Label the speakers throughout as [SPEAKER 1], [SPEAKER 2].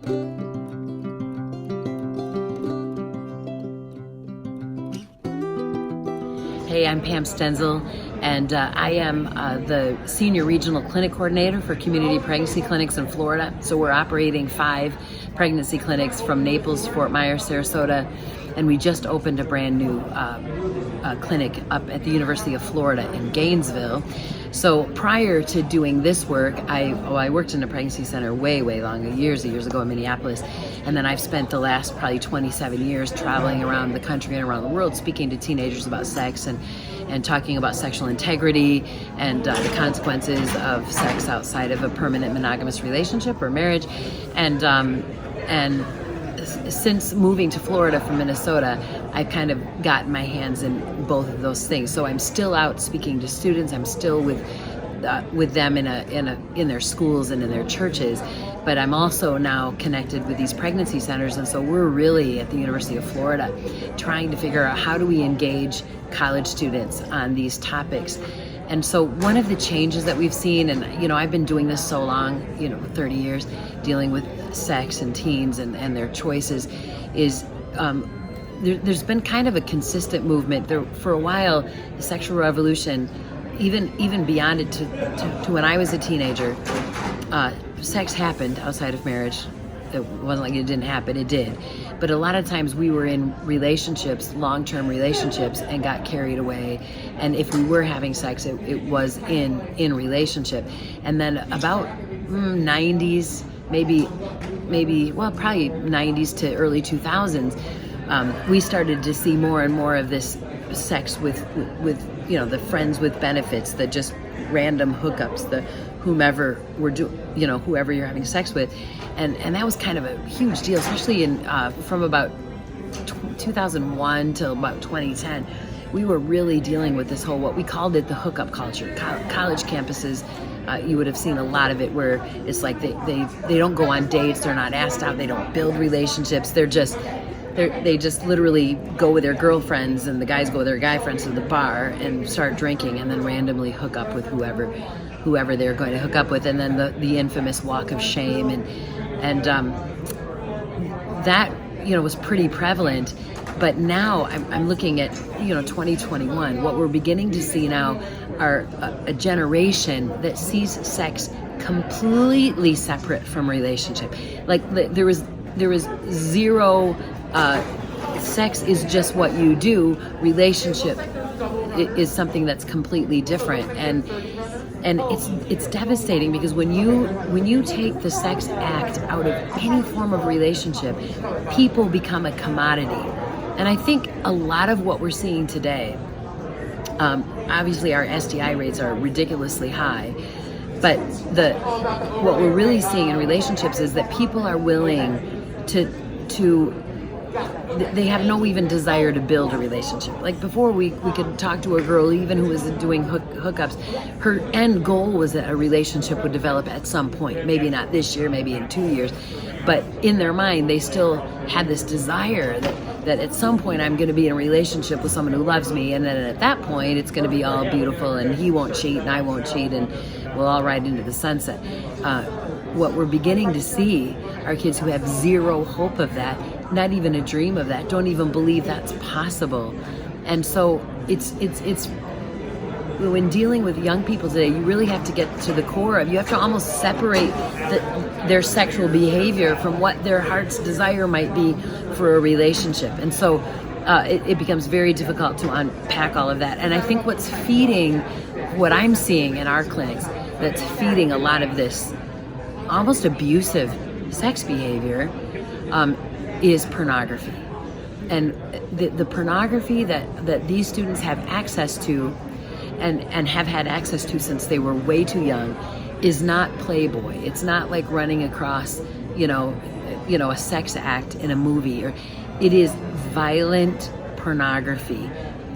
[SPEAKER 1] Hey, I'm Pam Stenzel, and I am the Senior Regional Clinic Coordinator for Community Pregnancy Clinics in Florida. So we're operating 5 pregnancy clinics from Naples, Fort Myers, Sarasota, and we just opened a brand new clinic up at the University of Florida in Gainesville. So prior to doing this work, I worked in a pregnancy center way long, years ago in Minneapolis, and then I've spent the last probably 27 years traveling around the country and around the world speaking to teenagers about sex and talking about sexual integrity and the consequences of sex outside of a permanent monogamous relationship or marriage. And since moving to Florida from Minnesota, I've kind of gotten my hands in both of those things. So I'm still out speaking to students. I'm still with them in their schools and in their churches, but I'm also now connected with these pregnancy centers. And so we're really at the University of Florida trying to figure out how do we engage college students on these topics. And so one of the changes that we've seen, and I've been doing this so long, 30 years, dealing with sex and teens and their choices, is there's been kind of a consistent movement. There, for a while, the sexual revolution, even beyond it to when I was a teenager, sex happened outside of marriage. It wasn't like it didn't happen, it did. But a lot of times we were in relationships, long-term relationships, and got carried away. And if we were having sex, it was in relationship. And then about 90s, maybe, probably 90s to early 2000s, we started to see more and more of this sex with the friends with benefits, the just random hookups, the whomever whoever you're having sex with, and that was kind of a huge deal, especially in from about 2001 till about 2010. We were really dealing with this whole, what we called it, the hookup culture. College campuses, you would have seen a lot of it, where it's like they don't go on dates, they're not asked out, they don't build relationships, they just literally go with their girlfriends, and the guys go with their guy friends to the bar and start drinking, and then randomly hook up with whoever they're going to hook up with, and then the infamous walk of shame, and that was pretty prevalent. But now I'm looking at 2021. What we're beginning to see now are a generation that sees sex completely separate from relationship. Like there was zero. Sex is just what you do. Relationship is something that's completely different, and it's devastating, because when you take the sex act out of any form of relationship, people become a commodity. And I think a lot of what we're seeing today, obviously our STI rates are ridiculously high, but what we're really seeing in relationships is that people are willing to they have no even desire to build a relationship. Like before, we could talk to a girl even who was doing hookups. Her end goal was that a relationship would develop at some point, maybe not this year, maybe in 2 years, but in their mind they still had this desire that at some point I'm going to be in a relationship with someone who loves me, and then at that point it's going to be all beautiful, and he won't cheat and I won't cheat, and we'll all ride into the sunset. What we're beginning to see are kids who have zero hope of that, not even a dream of that, don't even believe that's possible. And so it's when dealing with young people today, you really have to get to the core of, you have to almost separate their sexual behavior from what their heart's desire might be for a relationship. And so it becomes very difficult to unpack all of that. And I think what I'm seeing in our clinics that's feeding a lot of this almost abusive sex behavior is pornography. And the pornography that these students have access to and have had access to since they were way too young is not Playboy. It's not like running across, a sex act in a movie, or it is violent pornography.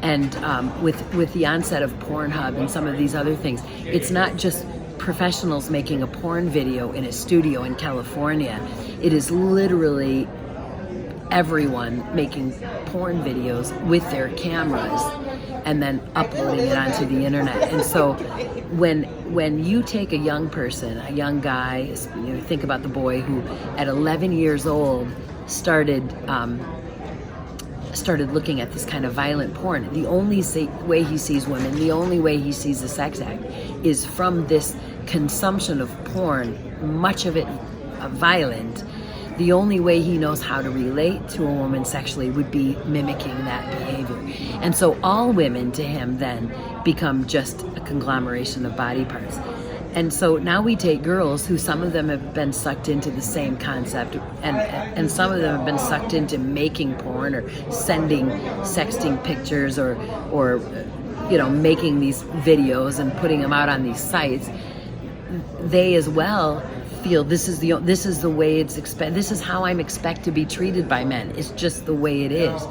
[SPEAKER 1] And with the onset of Pornhub and some of these other things, it's not just professionals making a porn video in a studio in California. It is literally everyone making porn videos with their cameras and then uploading it onto the internet. And so when you take a young person, a young guy, think about the boy who at 11 years old started looking at this kind of violent porn. The only way he sees women, the only way he sees the sex act is from this consumption of porn, much of it violent. The only way he knows how to relate to a woman sexually would be mimicking that behavior. And so all women to him then become just a conglomeration of body parts. And so now we take girls who, some of them have been sucked into the same concept, and some of them have been sucked into making porn or sending sexting pictures or making these videos and putting them out on these sites. They as well feel this is the way it's this is how I'm expected to be treated by men. It's just the way it is.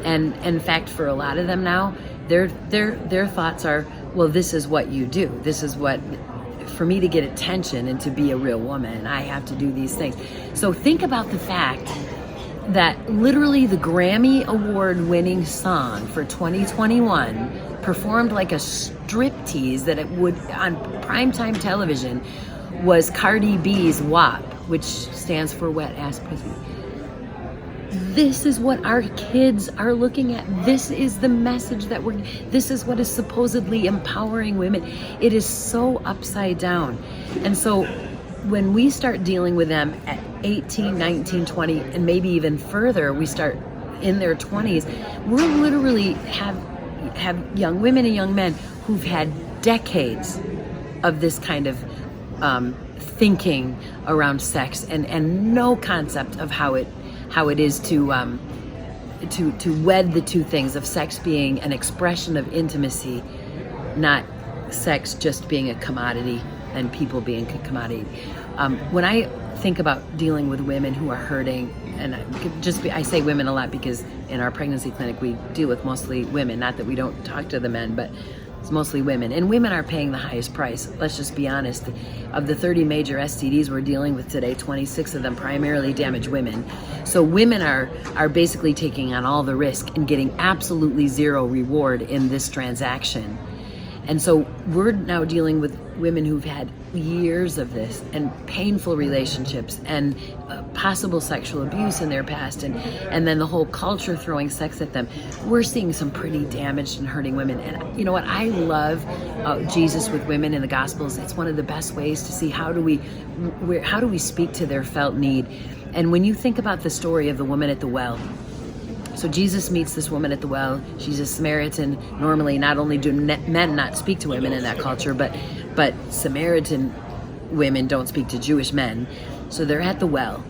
[SPEAKER 1] And in fact, for a lot of them now, their thoughts are, well, this is what you do. This is what, for me to get attention and to be a real woman, I have to do these things. So think about the fact that literally the Grammy Award winning song for 2021, performed like a striptease that it would on primetime television, was Cardi B's WAP, which stands for Wet Ass Pussy. This is what our kids are looking at. This is the message this is what is supposedly empowering women. It is so upside down. And so when we start dealing with them at 18, 19, 20, and maybe even further, we start in their 20s, we're literally have young women and young men who've had decades of this kind of thinking around sex and no concept of how it is to wed the two things of sex being an expression of intimacy, not sex just being a commodity and people being a commodity. When I think about dealing with women who are hurting, and I say women a lot because in our pregnancy clinic we deal with mostly women, not that we don't talk to the men, but it's mostly women, and women are paying the highest price. Let's just be honest. Of the 30 major STDs we're dealing with today, 26 of them primarily damage women. So women are basically taking on all the risk and getting absolutely zero reward in this transaction. And so we're now dealing with women who've had years of this and painful relationships and possible sexual abuse in their past, and then the whole culture throwing sex at them. We're seeing some pretty damaged and hurting women. And you know what? I love Jesus with women in the Gospels. It's one of the best ways to see how do we speak to their felt need. And when you think about the story of the woman at the well, so Jesus meets this woman at the well. She's a Samaritan. Normally, not only do men not speak to women in that culture, but Samaritan women don't speak to Jewish men. So they're at the well,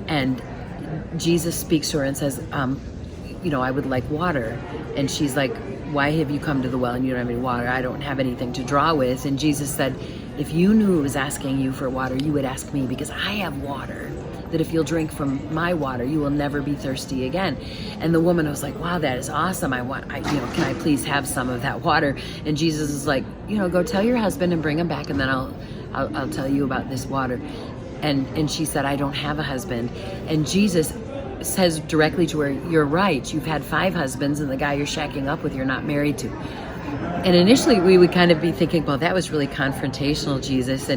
[SPEAKER 1] and Jesus speaks to her and says, I would like water. And she's like, why have you come to the well and you don't have any water? I don't have anything to draw with. And Jesus said, if you knew who was asking you for water, you would ask me, because I have water that if you'll drink from my water, you will never be thirsty again. And the woman was like, wow, that is awesome. Can I please have some of that water? And Jesus is like, go tell your husband and bring him back, and then I'll tell you about this water. And she said, I don't have a husband. And Jesus says directly to her, you're right. You've had 5 husbands, and the guy you're shacking up with, you're not married to. And initially we would kind of be thinking, well, that was really confrontational, Jesus.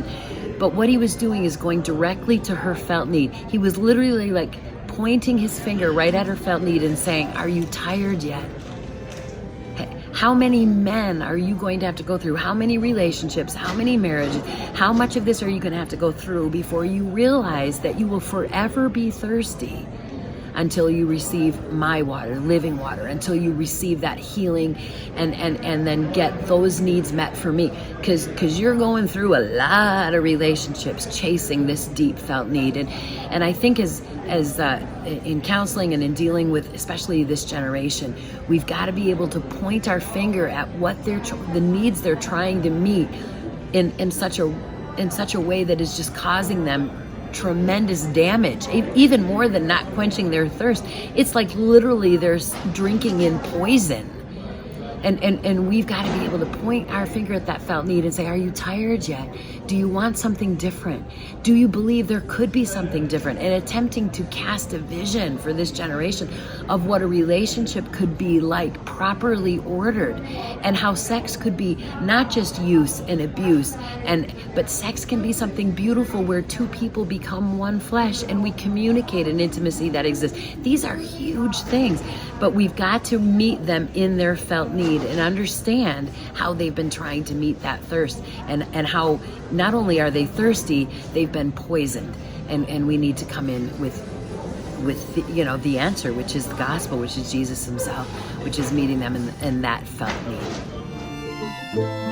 [SPEAKER 1] But what he was doing is going directly to her felt need. He was literally like pointing his finger right at her felt need and saying, are you tired yet? How many men are you going to have to go through? How many relationships? How many marriages? How much of this are you going to have to go through before you realize that you will forever be thirsty until you receive my water, living water, until you receive that healing and then get those needs met for me? Because you're going through a lot of relationships chasing this deep felt need. And I think as in counseling and in dealing with especially this generation, we've got to be able to point our finger at what the needs they're trying to meet in such a way that is just causing them tremendous damage, even more than not quenching their thirst. It's like literally they're drinking in poison. And we've got to be able to point our finger at that felt need and say, are you tired yet? Do you want something different? Do you believe there could be something different? And attempting to cast a vision for this generation of what a relationship could be like, properly ordered, and how sex could be not just use and abuse, but sex can be something beautiful where two people become one flesh and we communicate an intimacy that exists. These are huge things, but we've got to meet them in their felt need and understand how they've been trying to meet that thirst, and how not only are they thirsty, they've been poisoned, and we need to come in with the answer, which is the gospel, which is Jesus himself, which is meeting them in that felt need.